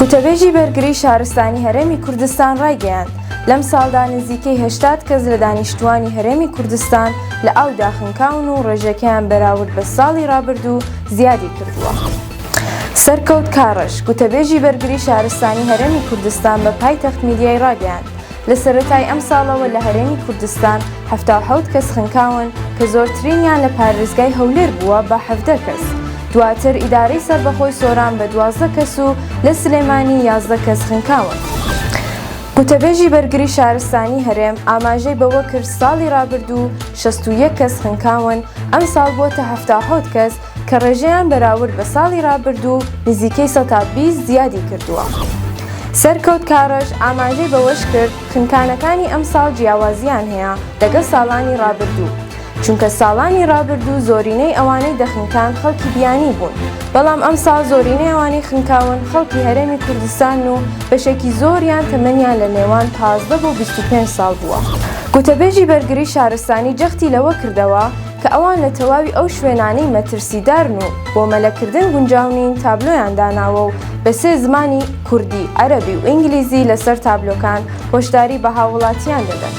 گوتەبێژی بەرگریی شارستانی هەرێمی کوردستان ڕایگەیاند لەم ساڵدا نزیکەی 80 کەس لە دانیشتوانی هەرێمی کوردستان لە ئاودا خنکاون و ڕێژەکەیان بەراورد بە ساڵی ڕابردوو زیادی کردووە. سەرکەوت کاڕەش گوتەبێژی بەرگریی شارستانی هەرێمی کوردستان بە پایتەخت میدیای ڕاگەیاند لە سەرەتای ئەم ساڵەوە لە هەرێمی کوردستان 77 کەس خنکاون کە زۆرترینیان لە پارێزگای هەولێر بووە بە 17 کەس. دواتر ئیدارەی سەربەخۆی سۆران بە 12 کەس و لە سلێمانی 11 کەس خنکاون. گوتەبێژی بەرگریی شارستانی هەرێم ئاماژەی بەوە کرد ساڵی ڕابردوو 61 کەس خنکاون، ئەم ساڵ بۆتە 77 کەس کە ڕێژەیان بەراورد بە ساڵی ڕابردوو نزیکەی 120 زیادی کردووە. سەرکەوت کاڕەش ئاماژەی بەوەش کرد خنکانەکانی ئەم ساڵ جیاوازیان هەیە لەگەڵ ساڵانی ڕابردوو، چونکە ساڵانی ڕابردوو زۆرینەی ئەوانەی دەخنکان خەڵکی بیانی بوون، بەڵام ئەم ساڵ زۆرینەی ئەوانەی خنکاون خەڵکی هەرێمی کوردستان و بەشێکی زۆریان تەمەنیان لە نێوان 15 بۆ 25 ساڵ بووە. گوتەبێژی بەرگریی شارستانی جەختی لەوە کردەوە کە ئەوان لە تەواوی ئەو شوێنانەی مەترسیدارن و بۆ مەلەکردن گونجاونین تابلۆیان داناوە و بە 3 زمانی کوردی، عەرەبی و ئینگلیزی لەسەر تابلۆکان هۆشداری بە هاوڵاتیان دەدەن.